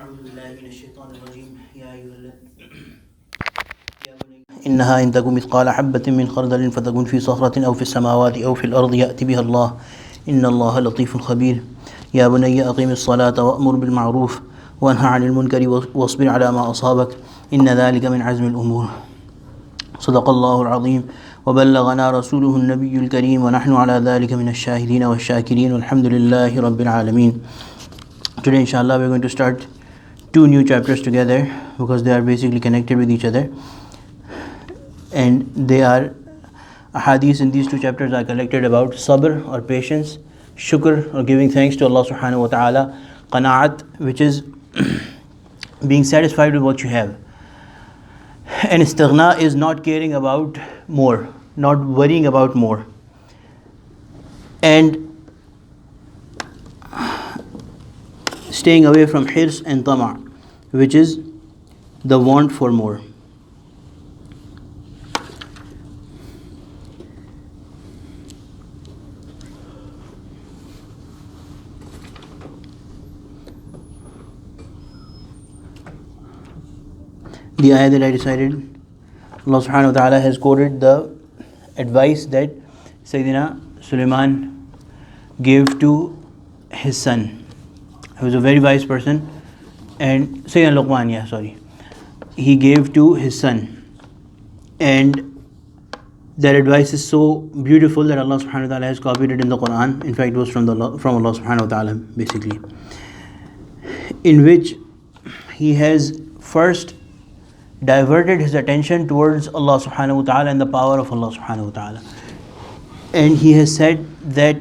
أعوذ بالله من الشيطان الرجيم يا أيها إنها إن تكن مثقال حبة من خردل فتكن في صخرة أو في السماوات أو في الأرض يأتي بها الله إن الله لطيف خبير يا بني أقم الصلاة وأمر بالمعروف وانهى عن المنكر واصبر على ما أصابك إن ذلك من عزم الأمور صدق الله العظيم وبلغنا رسوله النبي الكريم ونحن على ذلك من الشاهدين والشاكرين والحمد لله رب العالمين. Today inshallah we're going to start two new chapters together because they are basically connected with each other, and they are hadiths in these two chapters are collected about sabr or patience, shukr or giving thanks to Allah subhanahu wa ta'ala, Qana'at, which is being satisfied with what you have, and istighna is not caring about more, not worrying about more, and staying away from hirs and tama', which is the want for more. The ayah that I recited, Allah subhanahu wa ta'ala has quoted the advice that Sayyidina Sulaiman gave to his son. He was a very wise person, and Sayyidina Luqman, he gave to his son, and that advice is so beautiful that Allah subhanahu wa ta'ala has copied it in the Quran. In fact, it was from Allah subhanahu wa ta'ala basically, in which he has first diverted his attention towards Allah subhanahu wa ta'ala and the power of Allah subhanahu wa ta'ala, and he has said that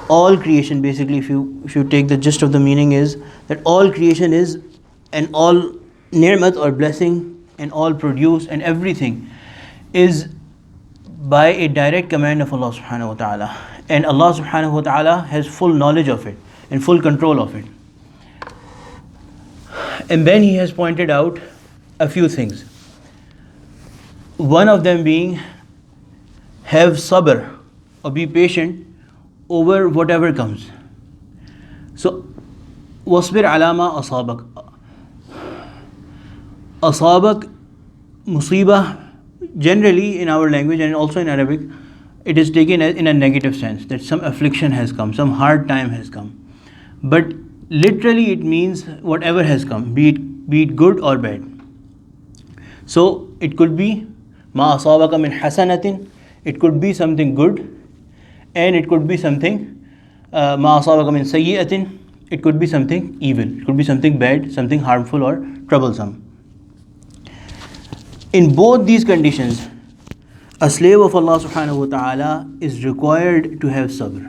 all creation, basically if you take the gist of the meaning, is that all creation is, and all ni'mat or blessing and all produce and everything is by a direct command of Allah subhanahu wa ta'ala, and Allah subhanahu wa ta'ala has full knowledge of it and full control of it. And then he has pointed out a few things, one of them being have sabr or be patient over whatever comes. So wasbir ala ma asabak. Asabak, musibah, generally in our language and also in Arabic, it is taken in a negative sense, that some affliction has come, some hard time has come. But literally it means whatever has come, be it good or bad. So it could be ma asabaka min hasanatin, it could be something good, and it could be something ma asabaka min sayyi'atin, it could be something evil, it could be something bad, something harmful or troublesome. In both these conditions, a slave of Allah subhanahu wa ta'ala is required to have sabr,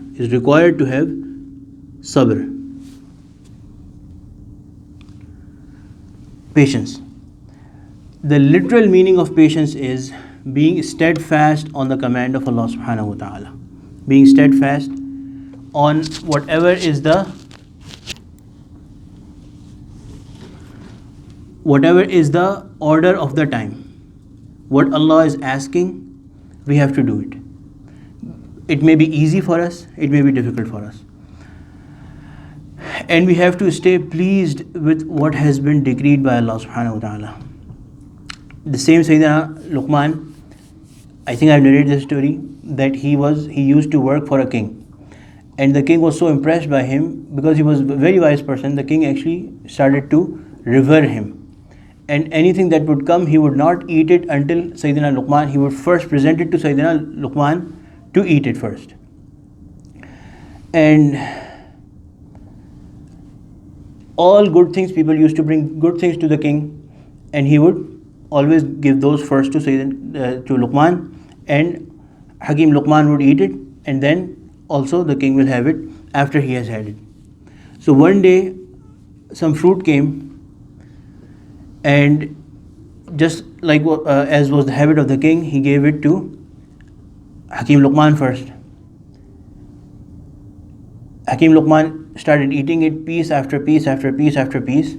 patience. The literal meaning of patience is being steadfast on the command of Allah subhanahu wa ta'ala, being steadfast on whatever is the order of the time. What Allah is asking, we have to do it. It may be easy for us, it may be difficult for us, and we have to stay pleased with what has been decreed by Allah subhanahu wa ta'ala. The same Sayyidina Luqman, I think I've narrated this story, that he used to work for a king, and the king was so impressed by him because he was a very wise person. The king actually started to revere him, and anything that would come, he would not eat it until Sayyidina Luqman. He would first present it to Sayyidina Luqman to eat it first. And all good things, people used to bring good things to the king, and he would always give those first to Luqman, and Hakim Luqman would eat it, and then also the king will have it after he has had it. So one day some fruit came, and just like as was the habit of the king, he gave it to Hakim Luqman first. Hakim Luqman started eating it piece after piece after piece after piece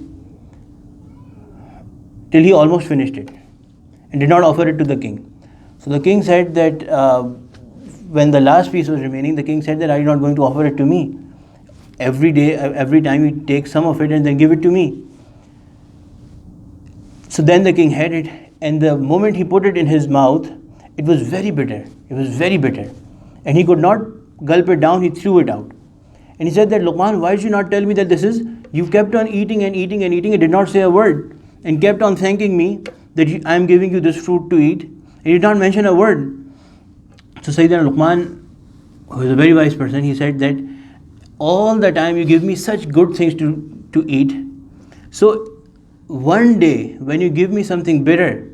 till he almost finished it and did not offer it to the king. So the king said that when the last piece was remaining, the king said that, are you not going to offer it to me? every day, every time you take some of it and then give it to me. So then the king had it, and the moment he put it in his mouth, it was very bitter. It was very bitter. And he could not gulp it down, he threw it out. And he said that, Luqman, why did you not tell me that this is, you kept on eating and eating and eating and did not say a word, and kept on thanking me that I am giving you this fruit to eat, and you did not mention a word. So Sayyidina Luqman, who is a very wise person, he said that all the time you give me such good things to eat. So one day when you give me something bitter,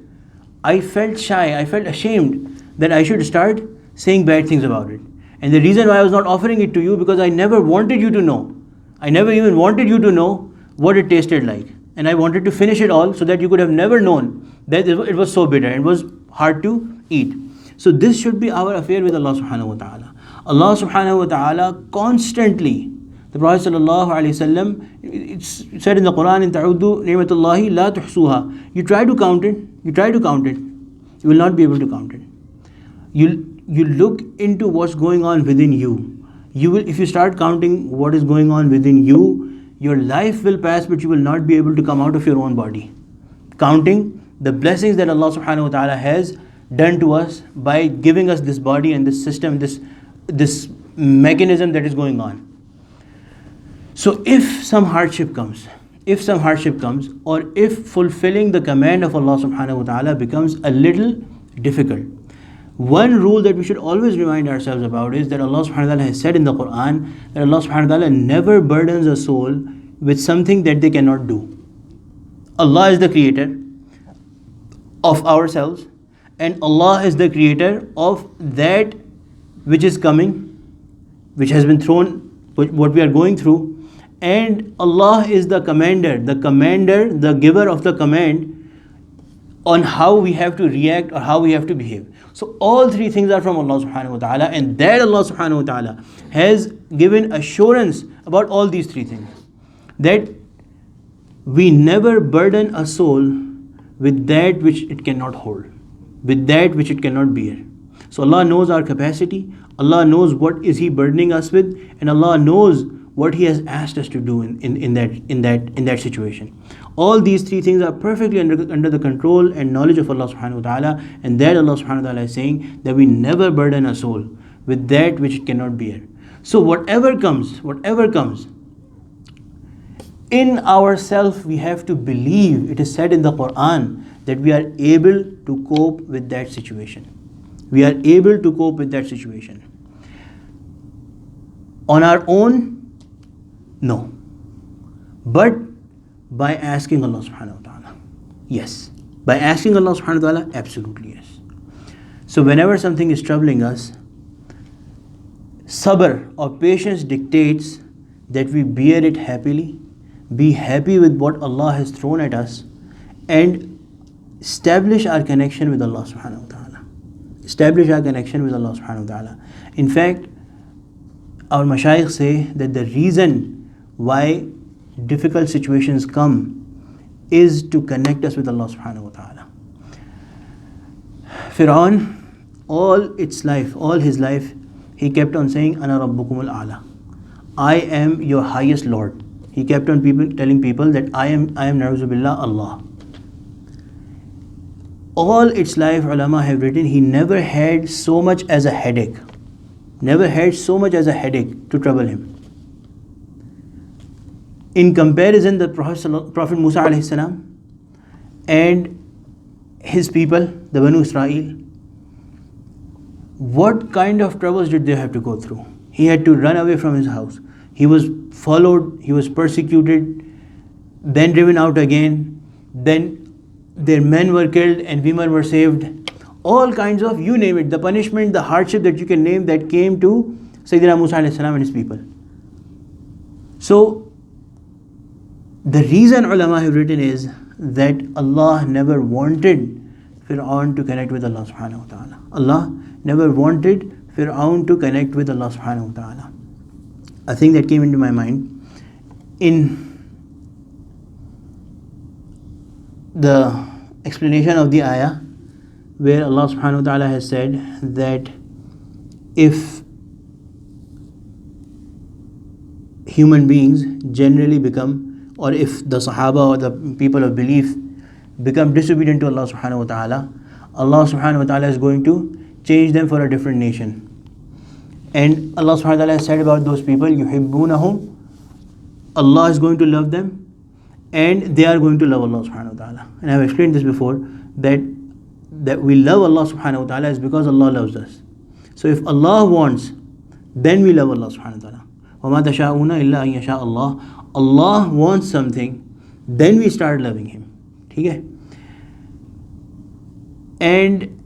I felt shy, I felt ashamed that I should start saying bad things about it. And the reason why I was not offering it to you, because I never wanted you to know. I never even wanted you to know what it tasted like. And I wanted to finish it all so that you could have never known that it was so bitter and was hard to eat. So this should be our affair with Allah subhanahu wa ta'ala. Allah subhanahu wa ta'ala constantly, the Prophet sallallahu alayhi wasallam, it's said in the Quran, in ta'uddu ni'matullahi la tuhsuha. You try to count it, you will not be able to count it. You look into what's going on within you. You will, if you start counting what is going on within you, your life will pass, but you will not be able to come out of your own body. Counting the blessings that Allah subhanahu wa ta'ala has done to us by giving us this body and this system, this mechanism that is going on. So if some hardship comes, or if fulfilling the command of Allah subhanahu wa ta'ala becomes a little difficult, one rule that we should always remind ourselves about is that Allah subhanahu wa ta'ala has said in the Quran that Allah subhanahu wa ta'ala never burdens a soul with something that they cannot do. Allah is the creator of ourselves, and Allah is the creator of that which is coming, which has been thrown, what we are going through. And Allah is the commander, the giver of the command on how we have to react or how we have to behave. So all three things are from Allah subhanahu wa ta'ala, and that Allah subhanahu wa ta'ala has given assurance about all these three things. That we never burden a soul with that which it cannot hold, with that which it cannot bear. So Allah knows our capacity, Allah knows what is He burdening us with, and Allah knows what He has asked us to do in that situation. All these three things are perfectly under the control and knowledge of Allah subhanahu wa ta'ala, and that Allah subhanahu wa ta'ala is saying that we never burden a soul with that which it cannot bear. So whatever comes, in ourselves we have to believe, it is said in the Quran, that we are able to cope with that situation. We are able to cope with that situation. On our own, no. But by asking Allah subhanahu wa ta'ala, yes. By asking Allah subhanahu wa ta'ala, absolutely yes. So whenever something is troubling us, sabr or patience dictates that we bear it happily, be happy with what Allah has thrown at us, and establish our connection with Allah subhanahu wa ta'ala. Establish our connection with Allah subhanahu wa ta'ala. In fact, our mashayikh say that the reason why difficult situations come is to connect us with Allah subhanahu wa ta'ala. Fir'aun, all his life, he kept on saying, Ana rabbukumul a'la. I am your highest Lord. He kept on telling people that I am na'uzubillah Allah. All its life, ulama have written, he never had so much as a headache. Never had so much as a headache to trouble him. In comparison, the Prophet Musa alayhi salam and his people, the Banu Israel, what kind of troubles did they have to go through? He had to run away from his house. He was followed, he was persecuted, then driven out again, then their men were killed and women were saved. All kinds of, you name it, the punishment, the hardship that you can name that came to Sayyidina Musa alayhi salam and his people. So, the reason ulama have written is that Allah never wanted Fir'aun to connect with Allah subhanahu wa ta'ala. Allah never wanted Fir'aun to connect with Allah subhanahu wa ta'ala. A thing that came into my mind, in the explanation of the ayah, where Allah subhanahu wa ta'ala has said that if human beings generally become, or if the Sahaba or the people of belief become disobedient to Allah subhanahu wa ta'ala, Allah subhanahu wa ta'ala is going to change them for a different nation. And Allah subhanahu wa ta'ala has said about those people, yuhibbunahum, Allah is going to love them and they are going to love Allah subhanahu wa ta'ala. And I have explained this before, that we love Allah subhanahu wa ta'ala is because Allah loves us. So if Allah wants, then we love Allah subhanahu wa ta'ala. وَمَا تَشَاءُونَ إِلَّا أَن يَشَاءَ اللَّهُ. Allah wants something, then we start loving Him. Okay? And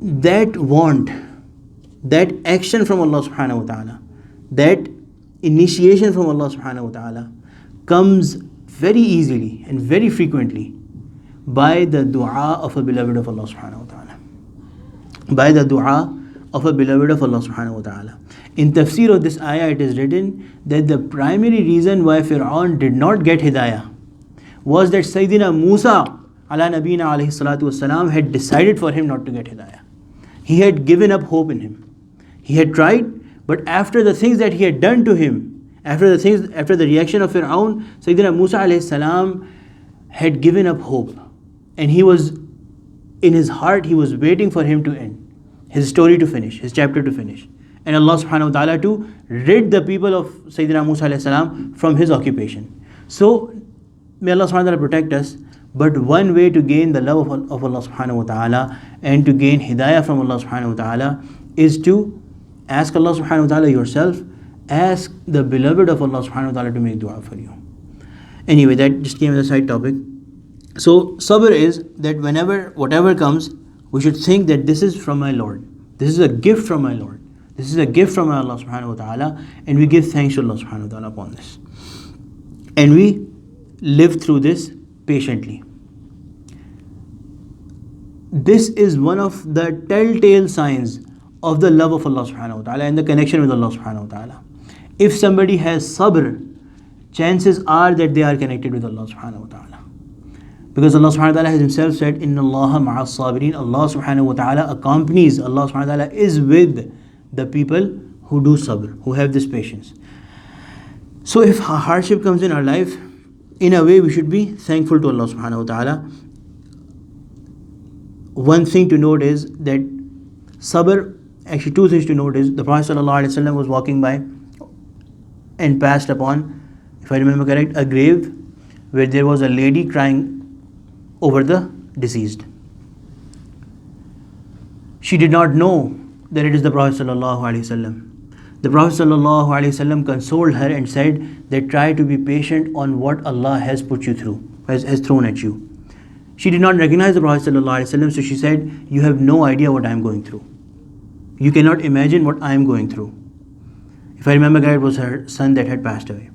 that want, that action from Allah subhanahu wa ta'ala, that initiation from Allah subhanahu wa ta'ala comes very easily and very frequently by the dua of a beloved of Allah subhanahu wa ta'ala. By the dua of a beloved of Allah subhanahu wa ta'ala. In tafsir of this ayah it is written that the primary reason why Fir'aun did not get hidayah was that Sayyidina Musa ala nabina alayhi salatu wasalam had decided for him not to get hidayah. He had given up hope in him. He had tried, but after the things that he had done to him, after the reaction of Fir'aun, Sayyidina Musa alayhi salam had given up hope. And he was, in his heart, he was waiting for him to end, his story to finish, his chapter to finish. And Allah subhanahu wa ta'ala to rid the people of Sayyidina Musa alayhi salam from his occupation. So, may Allah subhanahu wa ta'ala protect us. But one way to gain the love of Allah subhanahu wa ta'ala and to gain hidayah from Allah subhanahu wa ta'ala is to ask Allah subhanahu wa ta'ala yourself, ask the beloved of Allah subhanahu wa ta'ala to make dua for you. Anyway, that just came as a side topic. So, sabr is that whatever comes, we should think that this is from my Lord. This is a gift from my Lord. This is a gift from Allah subhanahu wa ta'ala, and we give thanks to Allah subhanahu wa ta'ala upon this. And we live through this patiently. This is one of the telltale signs of the love of Allah subhanahu wa ta'ala and the connection with Allah subhanahu wa ta'ala. If somebody has sabr, chances are that they are connected with Allah subhanahu wa ta'ala. Because Allah subhanahu wa ta'ala has himself said, Inna Allaha ma'as sabirin. Allah subhanahu wa ta'ala accompanies, Allah subhanahu wa ta'ala is with the people who do sabr, who have this patience. So if a hardship comes in our life, in a way we should be thankful to Allah subhanahu wa ta'ala. One thing to note is that sabr, actually two things to note is, the Prophet sallallahu alaihi wasallam was walking by and passed upon, if I remember correct, a grave where there was a lady crying over the deceased. She did not know that it is the Prophet sallallahu alaihi wasallam. The Prophet sallallahu alaihi wasallam consoled her and said that try to be patient on what Allah has put you through, has thrown at you. She did not recognize the Prophet sallallahu alaihi wasallam, so she said, you have no idea what I am going through. You cannot imagine what I am going through. If I remember correct, it was her son that had passed away.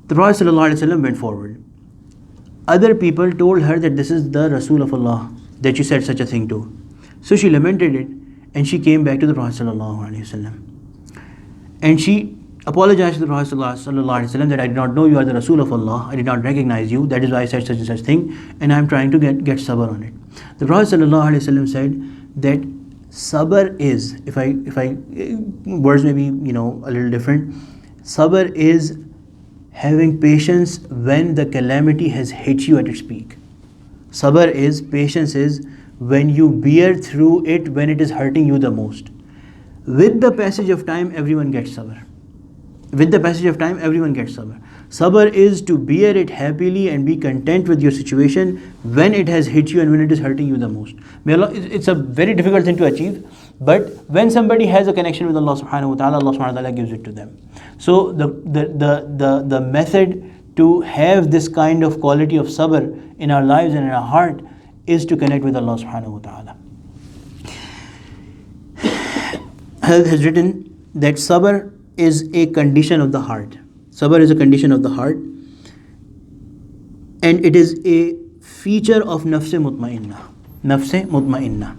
The Prophet sallallahu alaihi wasallam went forward. Other people told her that this is the Rasul of Allah that you said such a thing to. So she lamented it and she came back to the Prophet sallallahu alaihi wasallam. And she apologized to the Prophet sallallahu alaihi wasallam that I did not know you are the Rasul of Allah. I did not recognize you. That is why I said such and such thing, and I am trying to get sabr on it. The Prophet sallallahu alaihi wasallam said that sabr is, if I words may be a little different. Sabr is having patience when the calamity has hit you at its peak. Patience is when you bear through it when it is hurting you the most. With the passage of time, everyone gets sabr. Sabr is to bear it happily and be content with your situation when it has hit you and when it is hurting you the most. It's a very difficult thing to achieve, but when somebody has a connection with Allah subhanahu wa ta'ala, Allah subhanahu wa ta'ala gives it to them. So the method to have this kind of quality of sabr in our lives and in our heart is to connect with Allah subhanahu wa ta'ala. Has written that sabr is a condition of the heart. Sabr is a condition of the heart, and it is a feature of nafs mutmainnah. Nafs mutmainnah.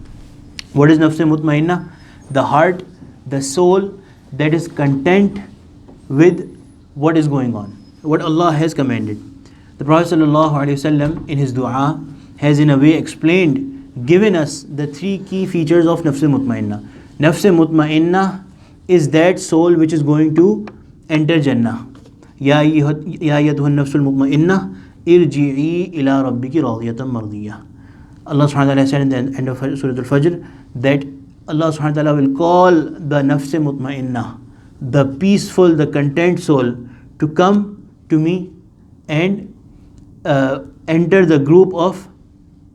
What is nafs mutmainnah? The heart, the soul that is content with what is going on, what Allah has commanded. The Prophet ﷺ in his dua has in a way explained, given us the three key features of nafs mutmainnah. Nafs mutmainnah is that soul which is going to enter Jannah. Ya ayyatuhan nafsul mutma'innah irji'i ila rabbiki radiyatan mardiyah. Allah subhanahu wa ta'ala said in the end of Surah Al-Fajr that Allah subhanahu wa ta'ala will call the nafs mutma'innah, the peaceful, the content soul, to come to me and enter the group of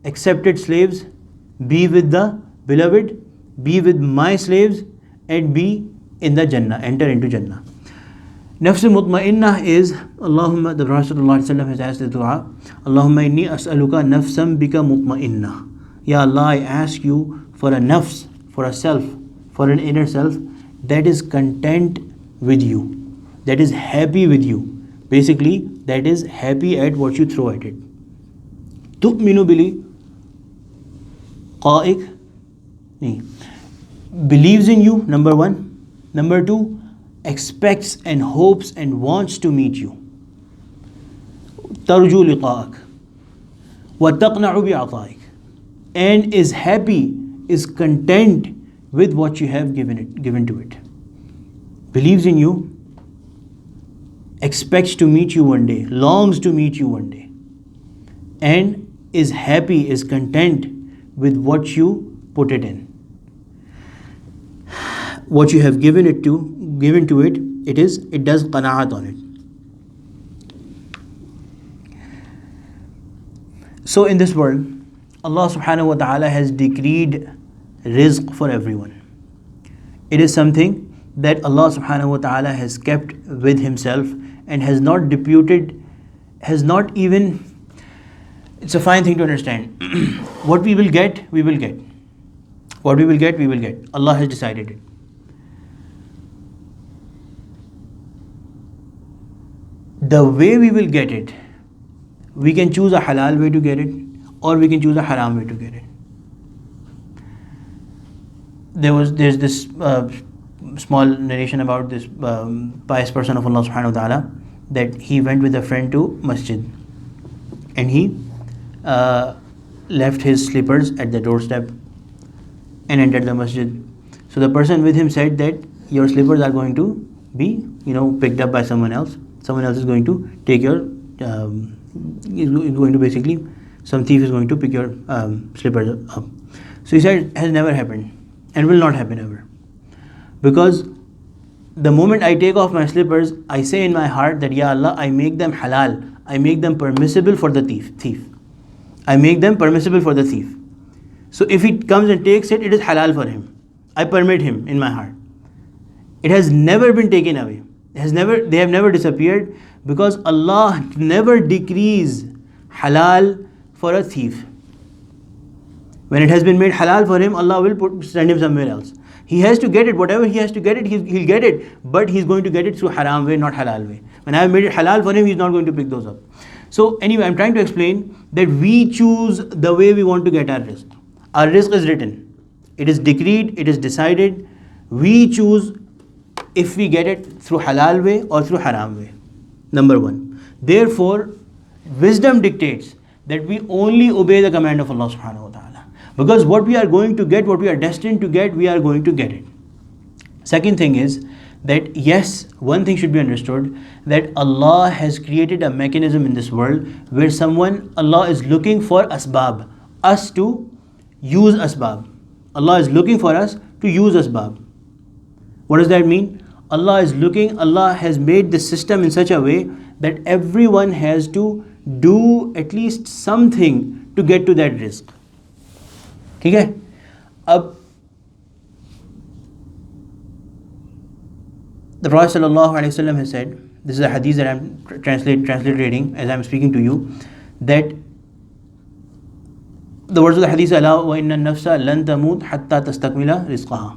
accepted slaves, be with the beloved, be with my slaves, and be in the Jannah, enter into Jannah. Nafs mutma'innah is Allahumma, the Prophet ﷺ has asked the dua, Allahumma inni as'aluka nafsam bika mutma'innah. Ya Allah, I ask you for a nafs, for a self, for an inner self that is content with you, that is happy with you. Basically, that is happy at what you throw at it. Tu'minu bili qa'ik, believes in you, number one. Number two, expects and hopes and wants to meet you. Tarju liqa'ak wa taqna'u bi'ata'ik, and is happy, is content with what you have given to it. Believes in you, expects to meet you one day, longs to meet you one day, and is happy, is content with what you put it in. What you have given to it, it does qana'at on it. So in this world, Allah subhanahu wa ta'ala has decreed rizq for everyone. It is something that Allah subhanahu wa ta'ala has kept with Himself and has not deputed, has not even, it's a fine thing to understand. What we will get, we will get. What we will get, we will get. Allah has decided it. The way we will get it, we can choose a halal way to get it, or we can choose a haram way to get it. There's this small narration about this pious person of Allah subhanahu wa ta'ala, that he went with a friend to masjid and he left his slippers at the doorstep and entered the masjid. So the person with him said that your slippers are going to be picked up by someone else. Someone else is going to take your is going to basically, some thief is going to pick your slippers up. So he said, has never happened and will not happen ever, because the moment I take off my slippers, I say in my heart that, Ya Allah, I make them halal, I make them permissible for the thief. I make them permissible for the thief. So if he comes and takes it, it is halal for him. I permit him in my heart. It has never been taken away. They have never disappeared, because Allah never decrees halal for a thief. When it has been made halal for him, Allah will send him somewhere else. He has to get it, whatever he has to get it, he'll get it, but he's going to get it through haram way, not halal way. When I have made it halal for him, he's not going to pick those up. So anyway, I'm trying to explain that we choose the way we want to get our rizq. Our rizq is written. It is decreed, it is decided. We choose if we get it through halal way or through haram way. Number one. Therefore, wisdom dictates that we only obey the command of Allah subhanahu wa ta'ala. Because what we are going to get, what we are destined to get, we are going to get it. Second thing is that yes, one thing should be understood, that Allah has created a mechanism in this world where Allah is looking for asbab, us to use asbab. Allah is looking for us to use asbab. What does that mean? Allah has made the system in such a way that everyone has to do at least something to get to that rizq. Okay? The Prophet ﷺ has said, this is a hadith that I'm translating as I'm speaking to you, that the words of the hadith, Ala wa inna nafsa lan tamut hatta tastakmila rizqaha.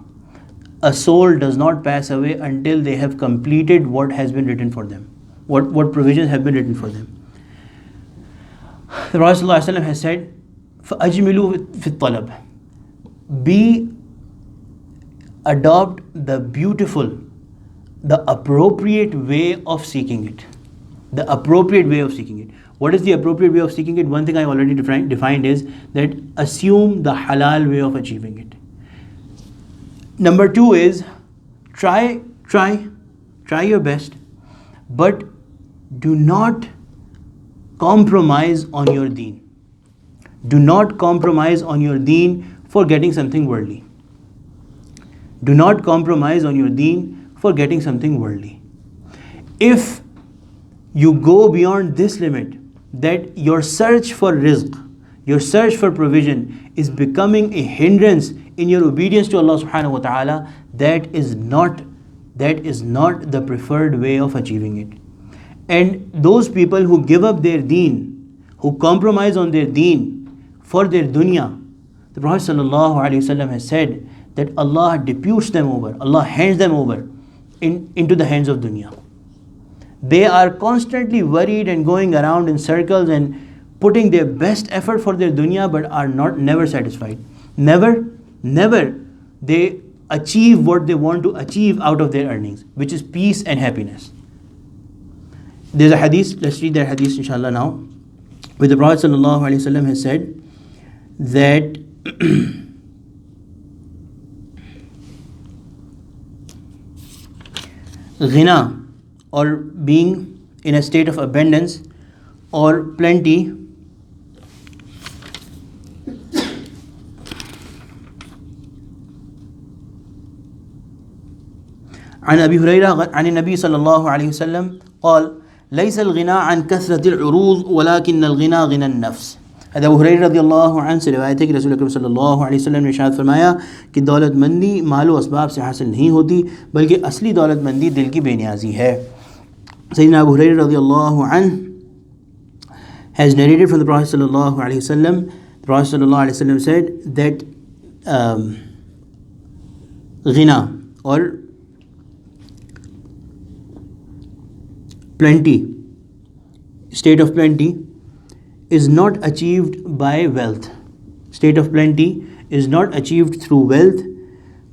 A soul does not pass away until they have completed what has been written for them, what provisions have been written for them. The Prophet ﷺ has said, فَأَجْمِلُوا فِي الطَّلَبِ, adopt the beautiful, the appropriate way of seeking it. The appropriate way of seeking it. What is the appropriate way of seeking it? One thing I already defined is that assume the halal way of achieving it. Number two is try your best, but do not compromise on your deen. Do not compromise on your deen for getting something worldly. Do not compromise on your deen for getting something worldly. If you go beyond this limit, that your search for rizq, your search for provision is becoming a hindrance in your obedience to Allah subhanahu wa ta'ala, that is not the preferred way of achieving it. And those people who give up their deen, who compromise on their deen for their dunya, the Prophet sallallahu alaihi wasallam has said that Allah deputes them over, Allah hands them over into the hands of dunya. They are constantly worried and going around in circles and putting their best effort for their dunya, but are never satisfied. Never they achieve what they want to achieve out of their earnings, which is peace and happiness. There's a hadith, let's read that hadith inshallah now, where the Prophet sallallahu alaihi wasallam has said that Ghina, or being in a state of abundance or plenty, عن أبي هريرة عن النبي صلى الله عليه وسلم قال ليس الغنى عن كثرة العروض ولكن الغنى غنى النفس. हज़रत अबू हुरैरा रज़ियल्लाहु अन्हु से रिवायत है कि रसूल अकरम सल्लल्लाहु अलैहि वसल्लम ने इरशाद फरमाया कि दौलतमंदी मालो असबाब से हासिल नहीं होती, बल्कि असली दौलतमंदी दिल की बेनियाज़ी है. सैयदना अबू हुरैरा रज़ियल्लाहु अन्हु has narrated from the Prophet sallallahu alaihi wasallam. The Prophet sallallahu alaihi wasallam said that ghina, or plenty, state of plenty, is not achieved by wealth. State of plenty is not achieved through wealth,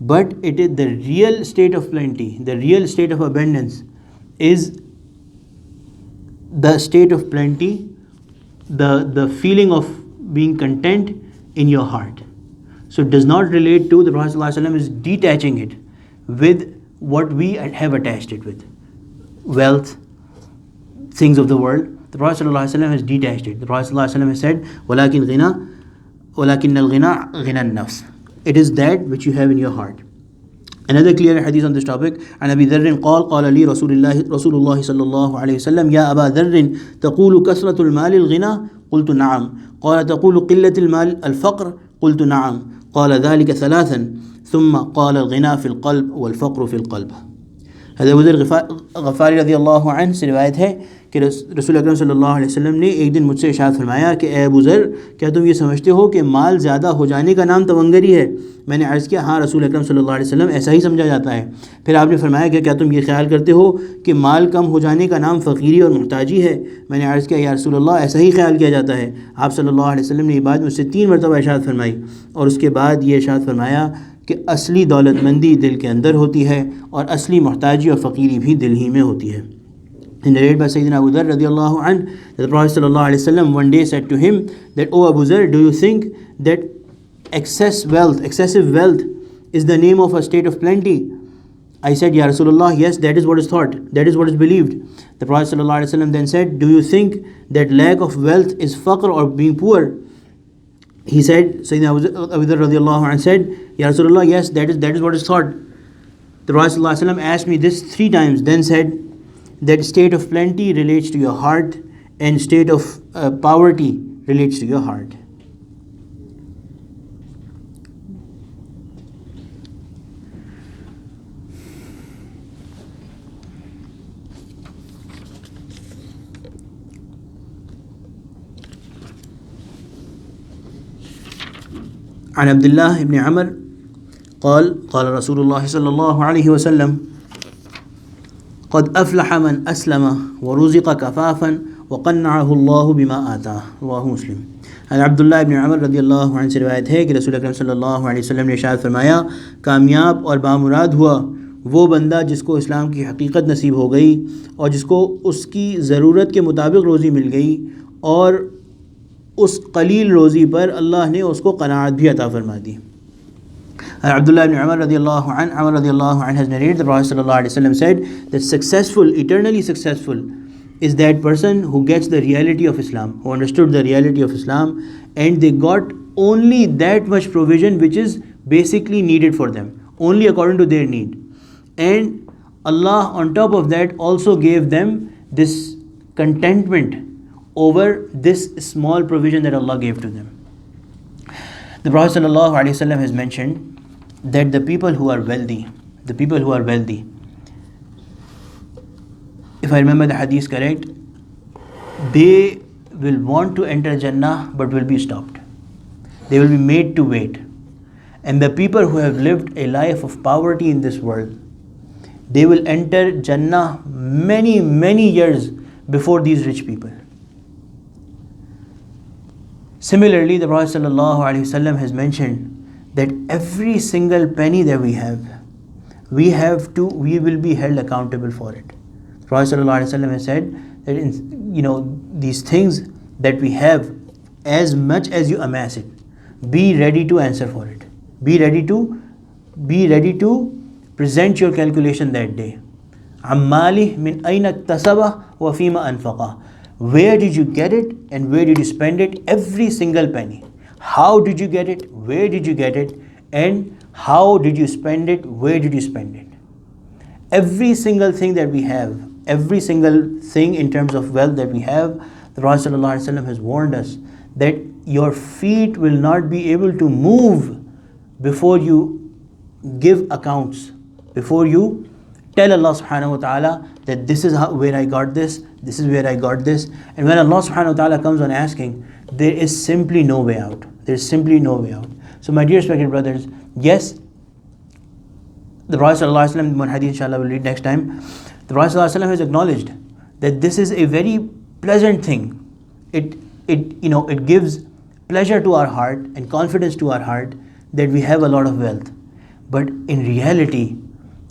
but it is the real state of plenty, the real state of abundance is the state of plenty, the feeling of being content in your heart. So it does not relate to, the Prophet ﷺ is detaching it with what we have attached it with. Wealth, things of the world. The Prophet ﷺ has detached it. The Prophet ﷺ has said, وَلَكِنَّ الْغِنَى غِنَى النَّفْسِ. It is that which you have in your heart. Another clear hadith on this topic, عن أبي ذر قال قال لي رسول الله صلى الله عليه وسلم يا أبا ذر تقول كثرة المال الغنى قلت نعم قال تقول قلة المال الفقر قلت نعم قال ذلك ثلاثا ثم قال الغنى في القلب والفقر في القلب. हज़रत अबू ज़र गफ़ारी रज़ी अल्लाहु अन्हु से रिवायत है कि रसूल अकरम सल्लल्लाहु अलैहि वसल्लम ने एक दिन मुझसे इरशाद फरमाया कि ए अबू ज़र, क्या तुम ये समझते हो कि माल ज़्यादा हो जाने का नाम तवंगरी है? मैंने अर्ज़ किया, हाँ रसूल अकरम सल्लल्लाहु अलैहि वसल्लम, ऐसा ही समझा जाता है. फिर आपने फरमाया कि क्या तुम ये ख्याल करते हो कि माल कम हो जाने का नाम फ़कीरी और मुहताजी है? मैंने अर्ज़ किया, या रसूल अल्लाह, ऐसा ही ख्याल किया जाता है. आप सल्लल्लाहु अलैहि वसल्लम ने ये बात मुझसे 3 मरतबा इरशाद फरमाई, और उसके बाद ये इरशाद फरमाया कि असली दौलतमंदी दिल के अंदर होती है और असली मुहताजी और फ़कीरी भी दिल ही में होती है. Narrated by Sayyidina Abu Dharr radiallahu anh, that the Prophet sallallahu alaihi wasallam one day said to him that, O Abu Dharr, do you think that excessive wealth is the name of a state of plenty? I said, Ya Rasulullah, yes, that is what is thought, that is what is believed. The Prophet sallallahu alaihi wasallam then said, do you think that lack of wealth is faqr or being poor? He said, Sayyidina Abu Dharr radiallahu anh said, Ya Rasulullah, yes, that is what is thought. The Prophet sallallahu alaihi wasallam asked me this 3 times, then said that state of plenty relates to your heart and state of poverty relates to your heart. عن عبد الله بن عمر قال قال رسول الله صلى الله عليه وسلم قد أفلح من أسلم ورزق كفافا وقنعه الله بما آتاه. رواه मुस्लिम. अब्दुल्लाह इब्न उमर रज़ियल्लाहु अन्हु से रिवायत है कि रसूल अकरम सल्लल्लाहु अलैहि वसल्लम ने इरशाद फरमाया, कामयाब और बामुराद हुआ वो बंदा जिसको इस्लाम की हकीकत नसीब हो गई और जिसको उसकी ज़रूरत के मुताबिक रोज़ी मिल गई, और उस कलील रोज़ी पर अल्लाह ने उसको क़नाअत भी अता फ़रमा दी. Abdullah ibn Umar radiallahu anh has narrated the Prophet sallallahu alaihi wasallam said that successful, eternally successful, is that person who gets the reality of Islam, who understood the reality of Islam, and they got only that much provision which is basically needed for them, only according to their need. And Allah on top of that also gave them this contentment over this small provision that Allah gave to them. The Prophet ﷺ has mentioned that the people who are wealthy, if I remember the hadith correct, they will want to enter Jannah but will be stopped. They will be made to wait. And the people who have lived a life of poverty in this world, they will enter Jannah many, many years before these rich people. Similarly, the Prophet ﷺ has mentioned that every single penny that we will be held accountable for it. The Prophet ﷺ has said that these things that we have, as much as you amass it, be ready to answer for it. Be ready to present your calculation that day. Ammali min ayna iktasaba wa fima anfaqa. Where did you get it and where did you spend it? Every single penny. How did you get it? Where did you get it? And how did you spend it? Where did you spend it? Every single thing that we have, every single thing in terms of wealth that we have, the Prophet ﷺ has warned us that your feet will not be able to move before you give accounts, before you tell Allah subhanahu wa ta'ala that this is where I got this, this is where I got this. And when Allah subhanahu wa ta'ala comes on asking, there is simply no way out. There is simply no way out. So my dear respected brothers, yes, the Prophet ﷺ, one hadith inshallah we'll read next time, the Prophet ﷺ has acknowledged that this is a very pleasant thing. It gives pleasure to our heart and confidence to our heart that we have a lot of wealth. But in reality,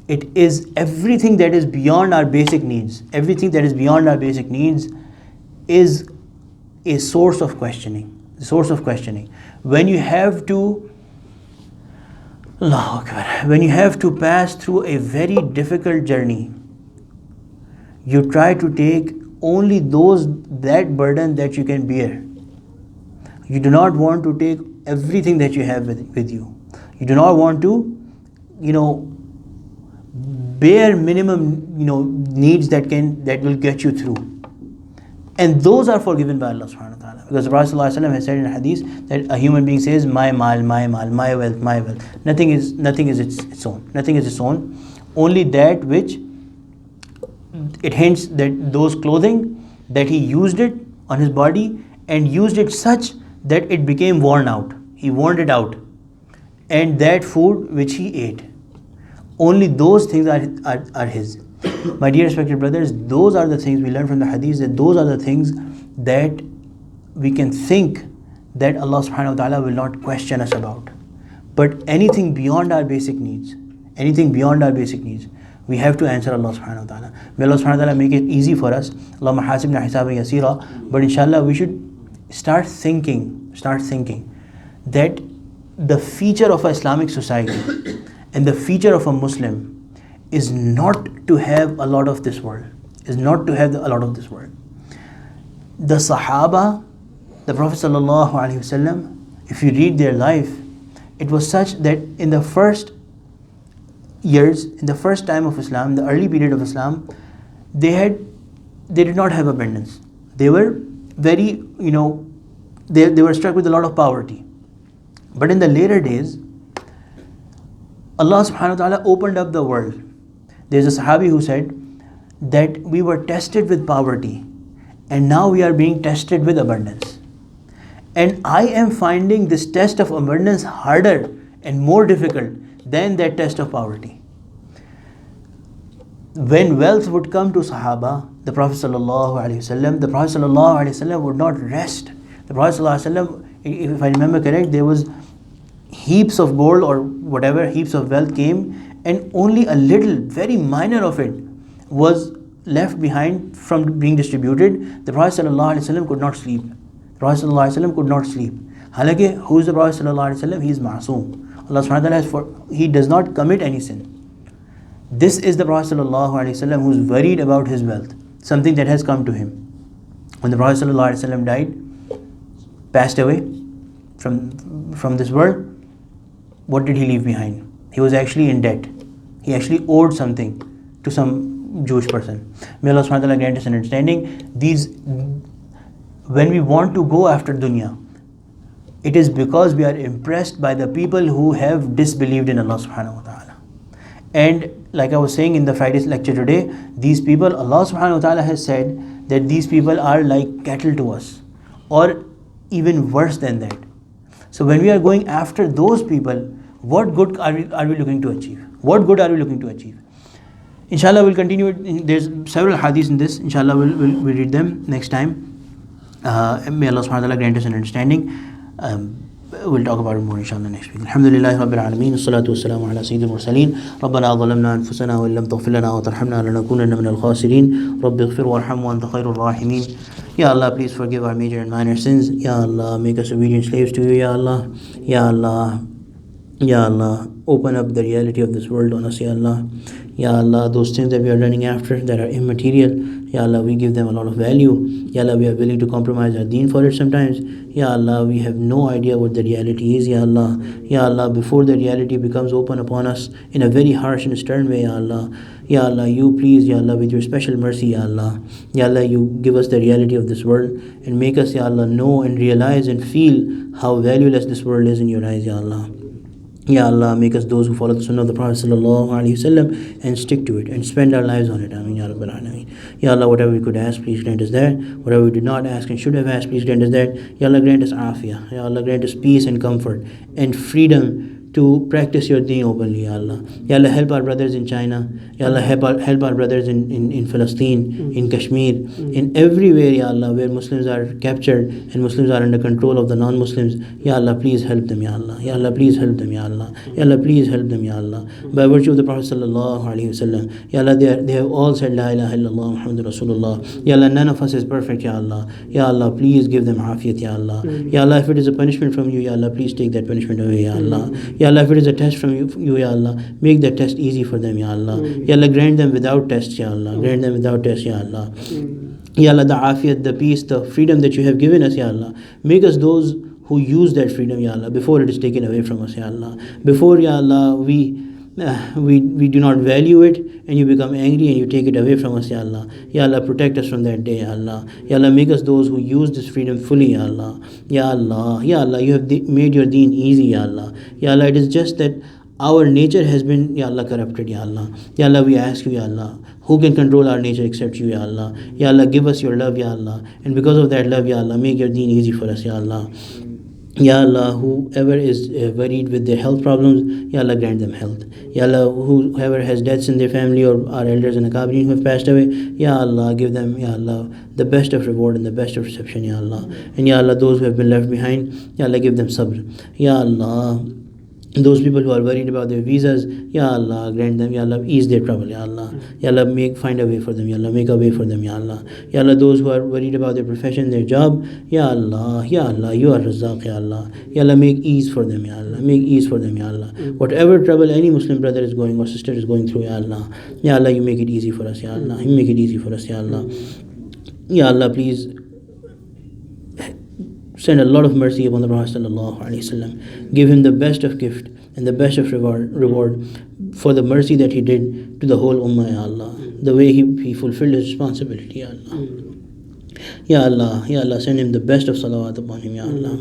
it is everything that is beyond our basic needs. Everything that is beyond our basic needs is a source of questioning. The source of questioning. When you have to, Allahu Akbar, when you have to pass through a very difficult journey, you try to take only that burden that you can bear. You do not want to take everything that you have with you. You do not want to, bare minimum, needs that will get you through. And those are forgiven by Allah subhanahu wa ta'ala. Because the Prophet ﷺ has said in a hadith that a human being says, my mal, my wealth, my wealth. Nothing is its own. Nothing is its own. Only that which it hints that those clothing that he used it on his body and used it such that it became worn out. He worn it out. And that food which he ate. Only those things are his. My dear respected brothers, those are the things we learn from the hadith, that those are the things that we can think that Allah subhanahu wa ta'ala will not question us about. But anything beyond our basic needs, we have to answer Allah subhanahu wa ta'ala. May Allah subhanahu wa ta'ala make it easy for us. Allahumma hasibna hisaban yasira. But inshallah we should start thinking that the feature of an Islamic society and the feature of a Muslim is not to have a lot of this world. The Sahaba, the Prophet sallallahu alaihi wasallam, if you read their life, it was such that in the first years, in the first time of Islam, the early period of Islam, they did not have abundance. They were very, they were struck with a lot of poverty. But in the later days, Allah subhanahu wa ta'ala opened up the world. There's a Sahabi who said that we were tested with poverty and now we are being tested with abundance. And I am finding this test of abundance harder and more difficult than that test of poverty. When wealth would come to Sahaba, the Prophet ﷺ would not rest. The Prophet ﷺ, if I remember correct, there was heaps of gold or whatever, heaps of wealth came, and only a little, very minor of it was left behind from being distributed. The Prophet ﷺ could not sleep. Halaki, who is the Prophet ﷺ? He is Ma'soom. Allah subhanahu wa ta'ala He does not commit any sin. This is the Prophet ﷺ who's worried about his wealth, something that has come to him. When the Prophet ﷺ died, passed away from this world, what did he leave behind? He was actually in debt. He actually owed something to some Jewish person. May Allah subhanahu wa ta'ala grant us an understanding. When we want to go after dunya, it is because we are impressed by the people who have disbelieved in Allah subhanahu wa ta'ala. And like I was saying in the Friday's lecture today, these people, Allah subhanahu wa ta'ala has said that these people are like cattle to us, or even worse than that. So when we are going after those people, what good are we looking to achieve? What good are we looking to achieve? Inshallah, we'll continue it. There's several hadiths in this. Inshallah, we'll read them next time. May Allah subhanahu wa ta'ala grant us an understanding. We'll talk about it more inshallah next week. Alhamdulillahi Rabbil Alameen. As-salatu was-salamu ala sayyidil mursaleen. Rabbana zalamna anfusana wa illam taghfir lana wa tarhamna lanakunanna minal khasirin. Rabbi ighfir warham wa anta khairur rahimin. Ya Allah, please forgive our major and minor sins. Ya Allah, make us obedient slaves to you. Ya Allah. Ya Allah. Ya Allah, open up the reality of this world on us, Ya Allah. Ya Allah, those things that we are running after that are immaterial, Ya Allah, we give them a lot of value. Ya Allah, we are willing to compromise our deen for it sometimes. Ya Allah, we have no idea what the reality is, Ya Allah. Ya Allah, before the reality becomes open upon us in a very harsh and stern way, Ya Allah. Ya Allah, you please, Ya Allah, with your special mercy, Ya Allah. Ya Allah, you give us the reality of this world and make us, Ya Allah, know and realize and feel how valueless this world is in your eyes, Ya Allah. Ya Allah, make us those who follow the sunnah of the Prophet ﷺ and stick to it and spend our lives on it. Ameen Ya Rabbil Alameen. Ya Allah, whatever we could ask, please grant us that. Whatever we did not ask and should have asked, please grant us that. Ya Allah, grant us afiyah. Ya Allah, grant us peace and comfort and freedom to practice your deen openly, Ya Allah. Ya Allah, help our brothers in China. Ya Allah, help our brothers in Palestine, in Kashmir, in everywhere, Ya Allah, where Muslims are captured and Muslims are under control of the non-Muslims. Ya Allah, please help them, Ya Allah. Ya Allah, please help them, Ya Allah. Ya Allah, please help them, Ya Allah. By virtue of the Prophet sallallahu alaihi wasallam, Ya Allah, they have all said La ilaha illallah Muhammadur Rasulullah. Ya Allah, none of us is perfect, Ya Allah. Ya Allah, please give them afiyat, Ya Allah. Ya Allah, if it is a punishment from you, Ya Allah, please take that punishment away, Ya Allah. Ya Allah, if it is a test from you, Ya Allah, make that test easy for them, Ya Allah. Ya Allah, grant them without tests, Ya Allah. Grant them without tests, Ya Allah. Ya Allah, the afiyat, the peace, the freedom that you have given us, Ya Allah, make us those who use that freedom, Ya Allah, before it is taken away from us, Ya Allah. Before, Ya Allah, we do not value it and you become angry and you take it away from us, Ya Allah. Ya Allah, protect us from that day, Ya Allah. Ya Allah, make us those who use this freedom fully, Ya Allah. Ya Allah, Ya Allah, you have made your deen easy, Ya Allah. Ya Allah, it is just that our nature has been, Ya Allah, corrupted, Ya Allah. Ya Allah, we ask you, Ya Allah, who can control our nature except you, Ya Allah. Ya Allah, give us your love, Ya Allah, and because of that love, Ya Allah, make your deen easy for us, Ya Allah. Ya Allah, whoever is worried with their health problems, Ya Allah, grant them health. Ya Allah, whoever has deaths in their family or our elders and Akabirin who have passed away, Ya Allah, give them, Ya Allah, the best of reward and the best of reception, Ya Allah. And Ya Allah, those who have been left behind, Ya Allah, give them sabr. Ya Allah, those people who are worried about their visas, Ya Allah, grant them, Ya Allah, ease their trouble, Ya Allah. Ya Allah, find a way for them, Ya Allah, make a way for them, Ya Allah. Ya Allah, those who are worried about their profession, their job, Ya Allah, Ya Allah, you are Razzaq, Ya Allah. Ya Allah, make ease for them, Ya Allah, make ease for them, Ya Allah. Whatever trouble any Muslim brother is going or sister is going through, Ya Allah, Ya Allah, you make it easy for us, Ya Allah. You make it easy for us, Ya Allah. Ya Allah, please send a lot of mercy upon the Prophet sallallahu alaihi wasallam. Give him the best of gift and the best of reward for the mercy that he did to the whole ummah, Ya Allah. The way he fulfilled his responsibility, Ya Allah. Ya Allah, send him the best of salawat upon him, Ya Allah.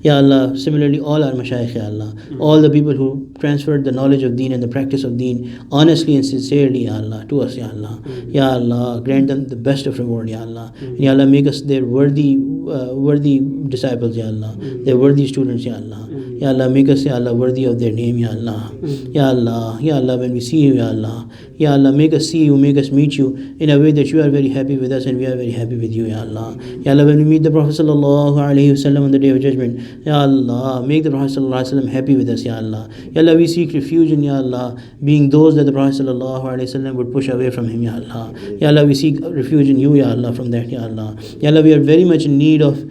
Ya Allah, similarly all our mashayikh, Ya Allah, all the people who transferred the knowledge of deen and the practice of deen honestly and sincerely, Ya Allah, to us, Ya Allah. Ya Allah, grant them the best of reward, Ya Allah. And Ya Allah, make us their worthy disciples, Ya Allah, their worthy students, Ya Allah. Ya Allah, make us, Ya Allah, worthy of their name, Ya Allah. Ya Allah, when we see you, Ya Allah, make us see you, make us meet you in a way that you are very happy with us and we are very happy with you, Ya Allah. Ya Allah, when we meet the Prophet sallallahu alaihi wasallam on the day of judgment, Ya Allah, make the Prophet sallallahu alaihi wasallam happy with us, Ya Allah. Ya Allah, we seek refuge in, Ya Allah, being those that the Prophet sallallahu alaihi wasallam would push away from him, Ya Allah. Ya Allah, we seek refuge in you, Ya Allah, from that, Ya Allah. Ya Allah, we are very much in need of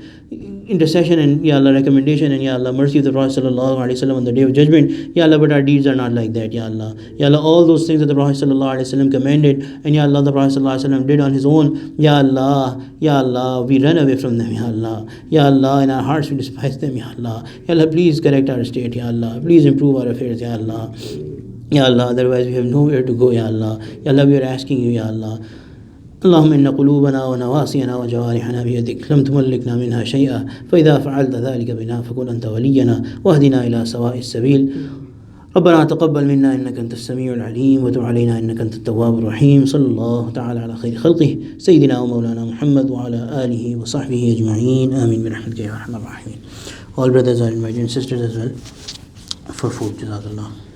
intercession and Ya Allah recommendation and Ya Allah mercy of the Prophet sallallahu alaihi wasallam on the day of judgment. Ya Allah, but our deeds are not like that. Ya Allah, Ya Allah, all those things that the Prophet sallallahu alaihi wasallam commanded and Ya Allah the Prophet sallallahu alaihi wasallam did on his own. Ya Allah, Ya Allah, we run away from them. Ya Allah, Ya Allah, in our hearts we despise them. Ya Allah, Ya Allah, please correct our state. Ya Allah, please improve our affairs. Ya Allah, Ya Allah, otherwise we have nowhere to go. Ya Allah, Ya Allah, we are asking you. Ya Allah. اللهم إن قلوبنا ونواصينا وجوارحنا بيدك لم تملكنا منها شيئا فإذا فعلت ذلك بنا فكن أنت ولينا واهدنا إلى سواء السبيل ربنا تقبل منا إنك أنت السميع العليم وتب علينا إنك أنت التواب الرحيم صلى الله تعالى على خير خلقه سيدنا ومولانا محمد وعلى آله وصحبه أجمعين آمين برحمتك يا أرحم الراحمين. All brothers are invited and sisters as well for food. Jazakallah.